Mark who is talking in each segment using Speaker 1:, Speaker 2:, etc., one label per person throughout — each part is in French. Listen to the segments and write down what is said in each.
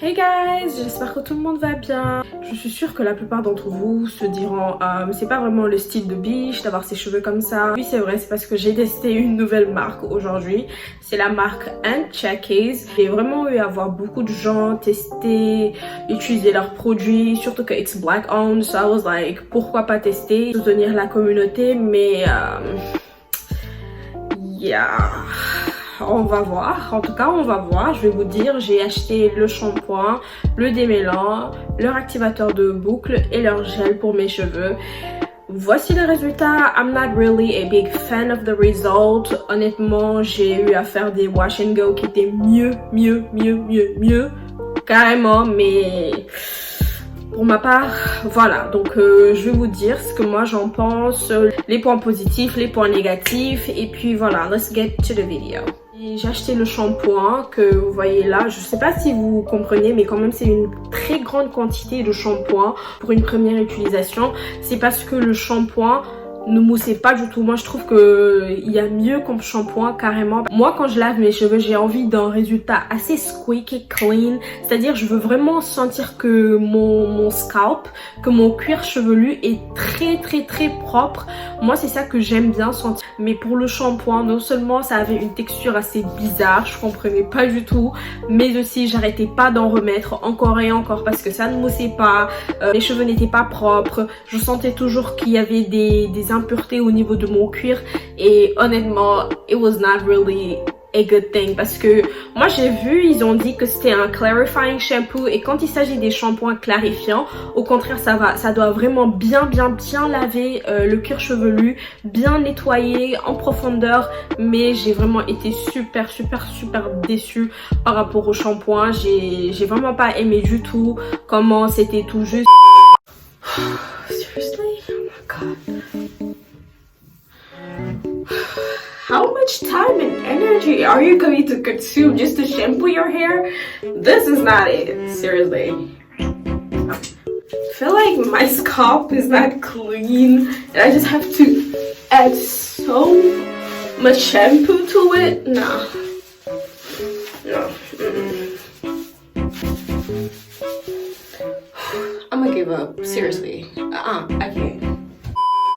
Speaker 1: Hey guys, j'espère que tout le monde va bien. Je suis sûre que la plupart d'entre vous se diront c'est pas vraiment le style de Biche d'avoir ses cheveux comme ça. Oui c'est vrai, c'est parce que j'ai testé une nouvelle marque aujourd'hui. C'est la marque Checkies. J'ai vraiment eu à voir beaucoup de gens tester, utiliser leurs produits, surtout que it's black owned, so I was like pourquoi pas tester, soutenir la communauté, mais yeah. On va voir, en tout cas on va voir, je vais vous dire, j'ai acheté le shampoing, le démêlant, leur activateur de boucle et leur gel pour mes cheveux. Voici le résultat. I'm not really a big fan of the result. Honnêtement, j'ai eu à faire des wash and go qui étaient mieux, carrément, mais pour ma part, voilà, donc je vais vous dire ce que moi j'en pense, les points positifs, les points négatifs, et puis voilà, let's get to the video. J'ai acheté le shampoing que vous voyez là, je sais pas si vous comprenez, mais quand même c'est une très grande quantité de shampoing pour une première utilisation. C'est parce que le shampoing ne moussait pas du tout. Moi je trouve que il y a mieux comme shampoing carrément. Moi quand je lave mes cheveux, j'ai envie d'un résultat assez squeaky clean, c'est à dire je veux vraiment sentir que mon scalp, que mon cuir chevelu est très propre. Moi c'est ça que j'aime bien sentir. Mais pour le shampoing, non seulement ça avait une texture assez bizarre, je comprenais pas du tout, mais aussi j'arrêtais pas d'en remettre encore et encore parce que ça ne moussait pas, les cheveux n'étaient pas propres, je sentais toujours qu'il y avait des impuretés au niveau de mon cuir, et honnêtement it was not really a good thing parce que moi j'ai vu, ils ont dit que c'était un clarifying shampoo, et quand il s'agit des shampoings clarifiants, au contraire ça doit vraiment bien laver le cuir chevelu, bien nettoyer en profondeur. Mais j'ai vraiment été super déçue par rapport au shampoing. J'ai vraiment pas aimé du tout comment c'était tout juste. Seriously? Oh my god. How much time and energy are you going to consume just to shampoo your hair? This is not it, seriously. I feel like my scalp is not clean and I just have to add so much shampoo to it. No. I'm gonna give up, seriously. I can't.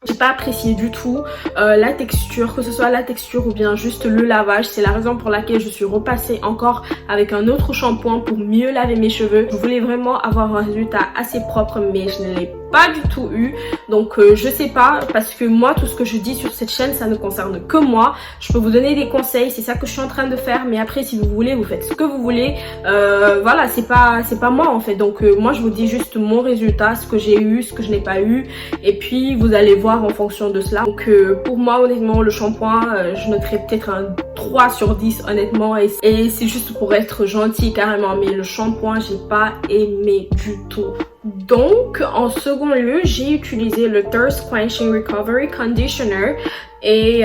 Speaker 1: J'ai pas apprécié du tout la texture, que ce soit la texture ou bien juste le lavage. C'est la raison pour laquelle je suis repassée encore avec un autre shampoing pour mieux laver mes cheveux. Je voulais vraiment avoir un résultat assez propre, mais je ne l'ai pas du tout eu. Donc je sais pas, parce que moi tout ce que je dis sur cette chaîne ça ne concerne que moi. Je peux vous donner des conseils, c'est ça que je suis en train de faire, mais après si vous voulez vous faites ce que vous voulez. Voilà, c'est pas moi en fait. Donc moi je vous dis juste mon résultat, ce que j'ai eu, ce que je n'ai pas eu, et puis vous allez voir en fonction de cela. Donc pour moi honnêtement le shampoing je noterais peut-être un 3 sur 10 honnêtement, et c'est juste pour être gentil carrément, mais le shampoing j'ai pas aimé du tout. Donc en second lieu j'ai utilisé le Thirst Quenching Recovery Conditioner, et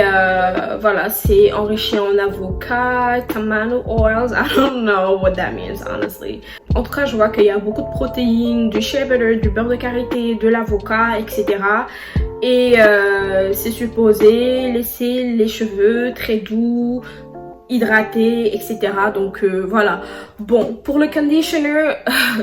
Speaker 1: voilà, c'est enrichi en avocat, tamano oils, I don't know what that means honestly. En tout cas je vois qu'il y a beaucoup de protéines, du shea butter, du beurre de karité, de l'avocat, etc. Et c'est supposé laisser les cheveux très doux, hydraté, etc. Donc voilà. Bon, pour le conditioner,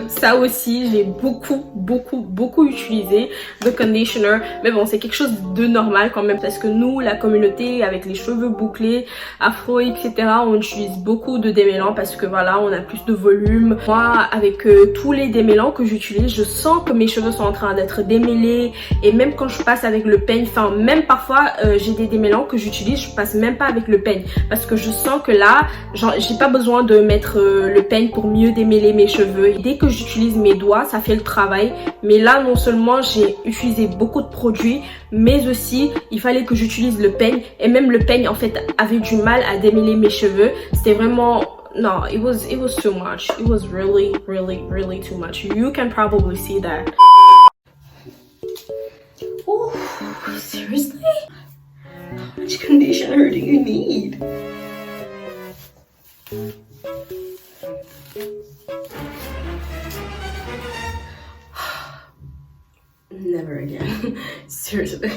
Speaker 1: ça aussi j'ai beaucoup utilisé le conditioner, mais bon c'est quelque chose de normal quand même, parce que nous la communauté avec les cheveux bouclés, afro, etc., on utilise beaucoup de démêlants parce que voilà on a plus de volume. Moi avec tous les démêlants que j'utilise, je sens que mes cheveux sont en train d'être démêlés, et même quand je passe avec le peigne, enfin même parfois j'ai des démêlants que j'utilise, je passe même pas avec le peigne parce que je sens que là j'ai pas besoin de mettre le peigne pour mieux démêler mes cheveux. Et dès que j'utilise mes doigts ça fait le travail, mais là non seulement j'ai utilisé beaucoup de produits, mais aussi il fallait que j'utilise le peigne, et même le peigne en fait avait du mal à démêler mes cheveux. C'était vraiment no, it was too much. It was really too much. You can probably see that. Oh, seriously? How much conditioner do you need? Never again. Seriously.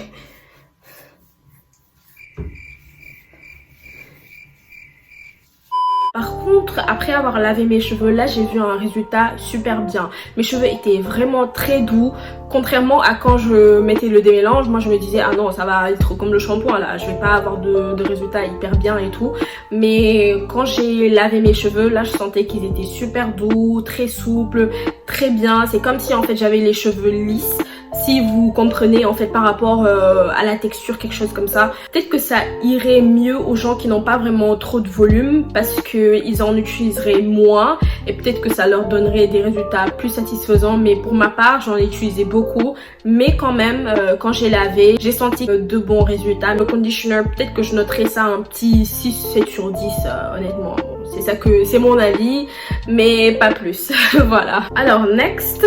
Speaker 1: Par contre, après avoir lavé mes cheveux, là j'ai vu un résultat super bien. Mes cheveux étaient vraiment très doux. Contrairement à quand je mettais le démélange, moi je me disais ah non ça va être comme le shampoing là, je vais pas avoir de résultats hyper bien et tout. Mais quand j'ai lavé mes cheveux, là je sentais qu'ils étaient super doux, très souples, très bien. C'est comme si en fait j'avais les cheveux lisses. Si vous comprenez en fait par rapport à la texture, quelque chose comme ça. Peut-être que ça irait mieux aux gens qui n'ont pas vraiment trop de volume parce qu'ils en utiliseraient moins et peut-être que ça leur donnerait des résultats plus satisfaisants. Mais pour ma part, j'en ai utilisé beaucoup. Mais quand même, quand j'ai lavé, j'ai senti de bons résultats. Le conditioner, peut-être que je noterais ça un petit 6-7 sur 10 honnêtement. C'est ça que c'est mon avis, mais pas plus. Voilà. Alors next,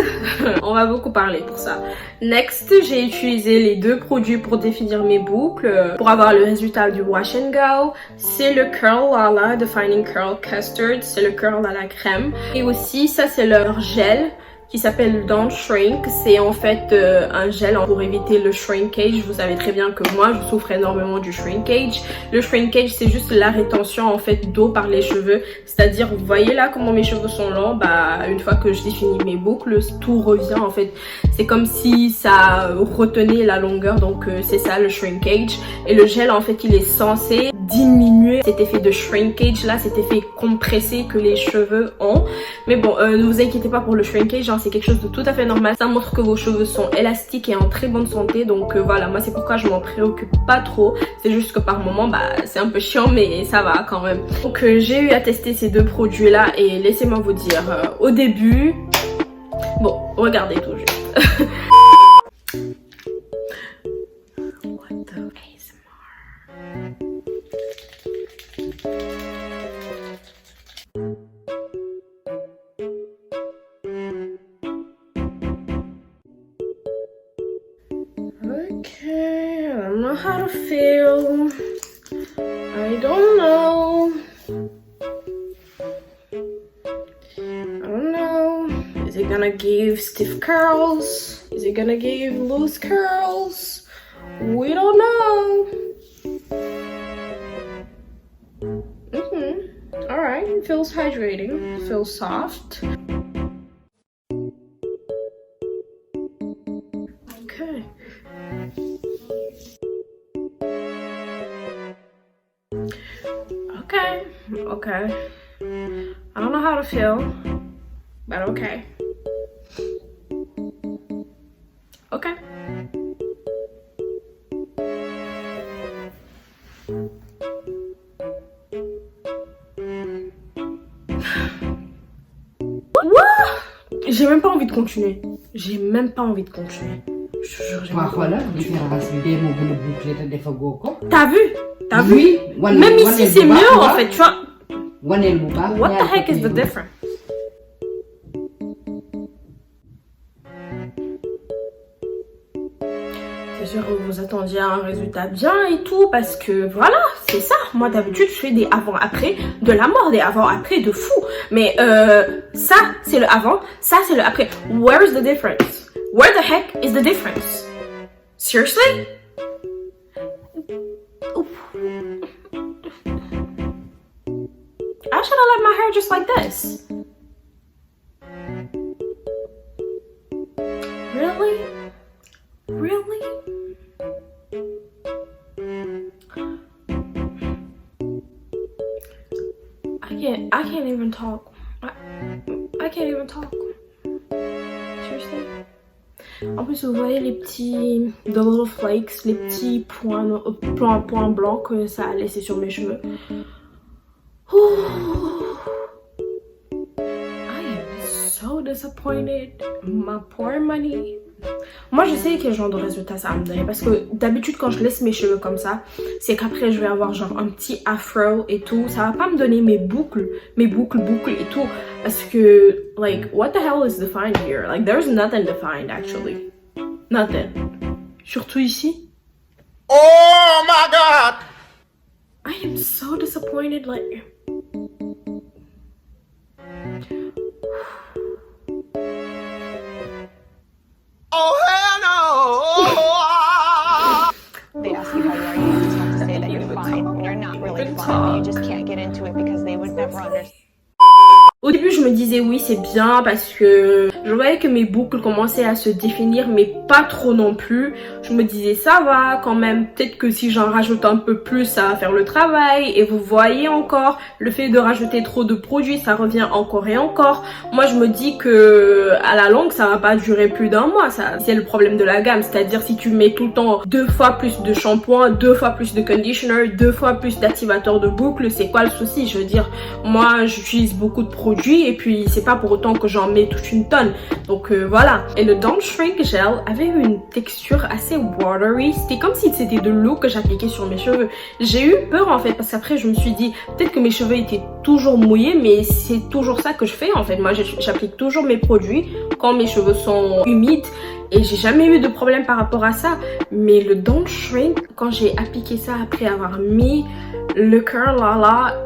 Speaker 1: on va beaucoup parler pour ça. Next, j'ai utilisé les deux produits pour définir mes boucles, pour avoir le résultat du Wash and Go. C'est le Curl Lala Defining Curl Custard, c'est le curl à la crème. Et aussi, ça c'est leur gel qui s'appelle Don't Shrink. C'est en fait un gel pour éviter le shrinkage. Vous savez très bien que moi je souffre énormément du shrinkage. Le shrinkage c'est juste la rétention en fait d'eau par les cheveux. C'est-à-dire vous voyez là comment mes cheveux sont longs, bah une fois que je définis mes boucles, tout revient en fait. C'est comme si ça retenait la longueur, donc c'est ça le shrinkage. Et le gel en fait il est censé diminuer cet effet de shrinkage là, cet effet compressé que les cheveux ont. Mais bon, ne vous inquiétez pas pour le shrinkage, hein, c'est quelque chose de tout à fait normal. Ça montre que vos cheveux sont élastiques et en très bonne santé. Donc voilà, moi c'est pourquoi je m'en préoccupe pas trop. C'est juste que par moment, bah c'est un peu chiant mais ça va quand même. Donc j'ai eu à tester ces deux produits là et laissez-moi vous dire, au début... Bon, regardez tout juste. What the ASMR? Okay, I don't know how to feel. I don't know. I don't know. Is it gonna give stiff curls? Is it gonna give loose curls? We don't know. Alright, it feels hydrating. It feels soft. Okay. Okay. I don't know how to feel, but okay. Okay. J'ai même pas envie de continuer. J'ai même pas envie de continuer. Je te jure, j'ai même pas envie. T'as vu? T'as vu?
Speaker 2: Oui.
Speaker 1: Même ici, c'est mieux en fait, tu vois. What the heck is the difference? C'est sûr que vous attendiez à un résultat bien et tout, parce que voilà, c'est ça. Moi d'habitude je fais des avant-après de la mort, des avant-après de fou. Mais ça c'est le avant, ça c'est le après. Where is the difference? Where the heck is the difference? Seriously? I should have left my hair just like this. Really? Really? I can't even talk. I can't even talk. Seriously? En plus, vous voyez les petits the little flakes, les petits points blancs que ça a laissé sur mes cheveux. I am so disappointed. My poor money. Moi je sais quel genre de résultat ça va me donner parce que d'habitude quand je laisse mes cheveux comme ça, c'est qu'après je vais avoir genre un petit afro et tout. Ça va pas me donner mes boucles et tout parce que like what the hell is defined here? Like there's nothing defined actually. Nothing. Surtout ici.
Speaker 3: Oh my god!
Speaker 1: I am so disappointed like...
Speaker 3: Oh hell no!
Speaker 4: They ask you how you are, you just have to say that you're fine. When you're not really fine, but you just can't get into it because they would never understand.
Speaker 1: disais oui c'est bien parce que je voyais que mes boucles commençaient à se définir mais pas trop non plus. Je me disais ça va quand même, peut-être que si j'en rajoute un peu plus ça va faire le travail. Et vous voyez encore, le fait de rajouter trop de produits ça revient encore et encore. Moi je me dis que à la longue ça va pas durer plus d'un mois. Ça c'est le problème de la gamme, c'est-à-dire si tu mets tout le temps 2 fois plus de shampoing, 2 fois plus de conditioner, 2 fois plus d'activateur de boucles, c'est quoi le souci? Je veux dire, moi j'utilise beaucoup de produits et puis c'est pas pour autant que j'en mets toute une tonne. Donc voilà. Et le Don't Shrink Gel avait une texture assez watery. C'était comme si c'était de l'eau que j'appliquais sur mes cheveux. J'ai eu peur en fait parce qu'après je me suis dit peut-être que mes cheveux étaient toujours mouillés, mais c'est toujours ça que je fais en fait. Moi j'applique toujours mes produits quand mes cheveux sont humides et j'ai jamais eu de problème par rapport à ça. Mais le Don't Shrink, quand j'ai appliqué ça après avoir mis le curl là,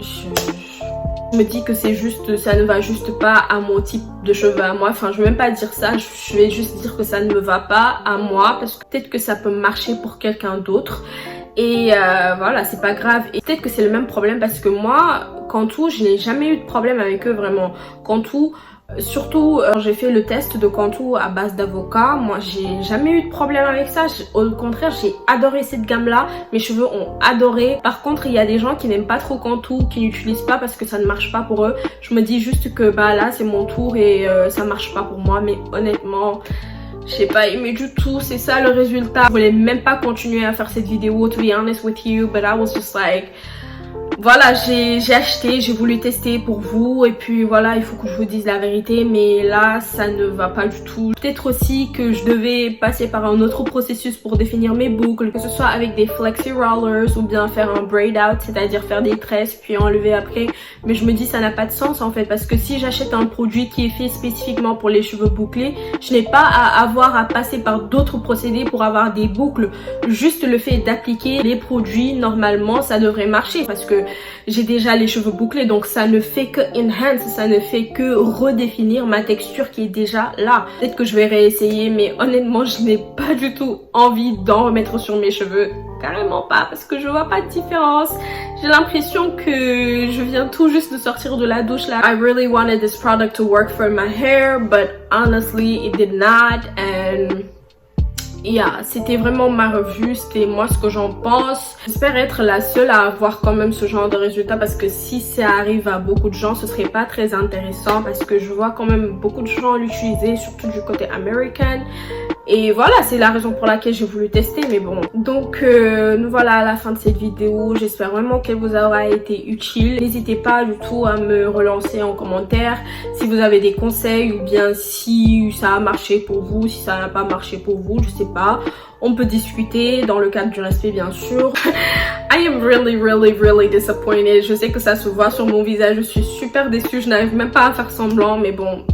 Speaker 1: je me dis que c'est juste, ça ne va juste pas à mon type de cheveux à moi. Enfin je vais même pas dire ça, je vais juste dire que ça ne me va pas à moi parce que peut-être que ça peut marcher pour quelqu'un d'autre. Et voilà, c'est pas grave. Et peut-être que c'est le même problème parce que moi, Cantu, je n'ai jamais eu de problème avec eux vraiment. Cantu, surtout quand j'ai fait le test de Cantu à base d'avocat, moi j'ai jamais eu de problème avec ça. Au contraire, j'ai adoré cette gamme là, mes cheveux ont adoré. Par contre il y a des gens qui n'aiment pas trop Cantu, qui n'utilisent pas parce que ça ne marche pas pour eux. Je me dis juste que bah là c'est mon tour et ça marche pas pour moi. Mais honnêtement j'ai pas aimé du tout, c'est ça le résultat. Je voulais même pas continuer à faire cette vidéo, to be honest with you, but I was just like, voilà, j'ai acheté, j'ai voulu tester pour vous et puis voilà, il faut que je vous dise la vérité, mais là ça ne va pas du tout. Peut-être aussi que je devais passer par un autre processus pour définir mes boucles, que ce soit avec des flexi rollers ou bien faire un braid out, c'est-à-dire faire des tresses puis enlever après. Mais je me dis ça n'a pas de sens en fait, parce que si j'achète un produit qui est fait spécifiquement pour les cheveux bouclés, je n'ai pas à avoir à passer par d'autres procédés pour avoir des boucles. Juste le fait d'appliquer les produits, normalement ça devrait marcher parce que j'ai déjà les cheveux bouclés, donc ça ne fait que enhance, ça ne fait que redéfinir ma texture qui est déjà là. Peut-être que je vais réessayer, mais honnêtement je n'ai pas du tout envie d'en remettre sur mes cheveux, carrément pas, parce que je vois pas de différence. J'ai l'impression que je viens tout juste de sortir de la douche là. I really wanted this product to work for my hair, but honestly it did not. And yeah, c'était vraiment ma revue, c'était moi ce que j'en pense. J'espère être la seule à avoir quand même ce genre de résultat, parce que si ça arrive à beaucoup de gens, ce serait pas très intéressant, parce que je vois quand même beaucoup de gens l'utiliser, surtout du côté américain. Et voilà, c'est la raison pour laquelle j'ai voulu tester, mais bon. Donc nous voilà à la fin de cette vidéo. J'espère vraiment qu'elle vous aura été utile. N'hésitez pas du tout à me relancer en commentaire si vous avez des conseils, ou bien si ça a marché pour vous, si ça n'a pas marché pour vous, je sais pas. On peut discuter dans le cadre du respect bien sûr. I am really disappointed. Je sais que ça se voit sur mon visage, je suis super déçue, je n'arrive même pas à faire semblant, mais bon.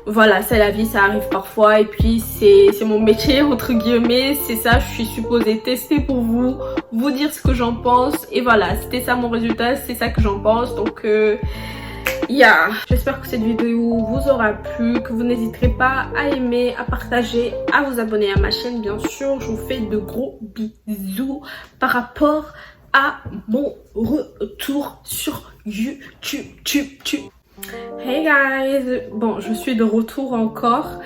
Speaker 1: Voilà, c'est la vie, ça arrive parfois et puis c'est mon métier entre guillemets, c'est ça, je suis supposée tester pour vous dire ce que j'en pense et voilà, c'était ça mon résultat, c'est ça que j'en pense. Donc yeah, j'espère que cette vidéo vous aura plu, que vous n'hésiterez pas à aimer, à partager, à vous abonner à ma chaîne bien sûr. Je vous fais de gros bisous par rapport à mon retour sur YouTube. Hey guys, bon je suis de retour encore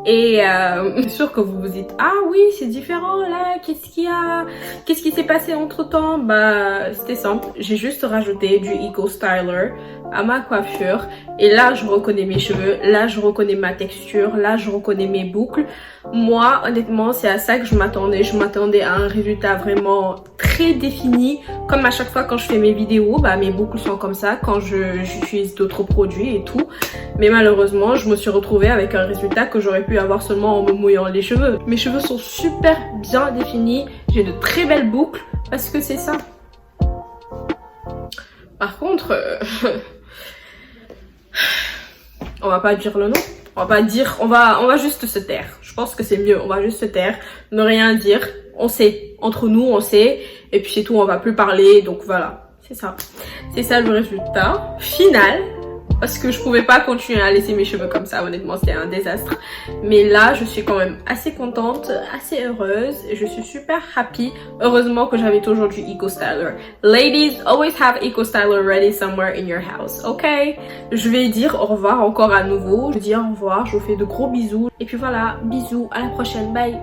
Speaker 1: et c'est sûr que vous vous dites ah oui c'est différent là, qu'est-ce qui s'est passé entre temps? Bah c'était simple, j'ai juste rajouté du Eco Styler à ma coiffure et là je reconnais mes cheveux, là je reconnais ma texture, là je reconnais mes boucles. Moi honnêtement c'est à ça que je m'attendais à un résultat vraiment très défini, comme à chaque fois quand je fais mes vidéos, bah mes boucles sont comme ça quand j'utilise d'autres produits et tout, mais malheureusement je me suis retrouvée avec un résultat que j'aurais pu avoir seulement en me mouillant les cheveux. Mes cheveux sont super bien définis, j'ai de très belles boucles parce que c'est ça. Par contre on va pas dire le nom, on va pas dire, on va juste se taire. Je pense que c'est mieux, on va juste se taire, ne rien dire. On sait, entre nous on sait, et puis c'est tout, on va plus parler. Donc voilà, c'est ça le résultat final. parce que je pouvais pas continuer à laisser mes cheveux comme ça, honnêtement c'était un désastre. Mais là je suis quand même assez contente, assez heureuse, je suis super happy. Heureusement que j'avais toujours du Eco Styler. Ladies, always have Eco Styler ready somewhere in your house, ok? Je vais dire au revoir encore à nouveau, je dis au revoir, je vous fais de gros bisous. Et puis voilà, bisous, à la prochaine, bye.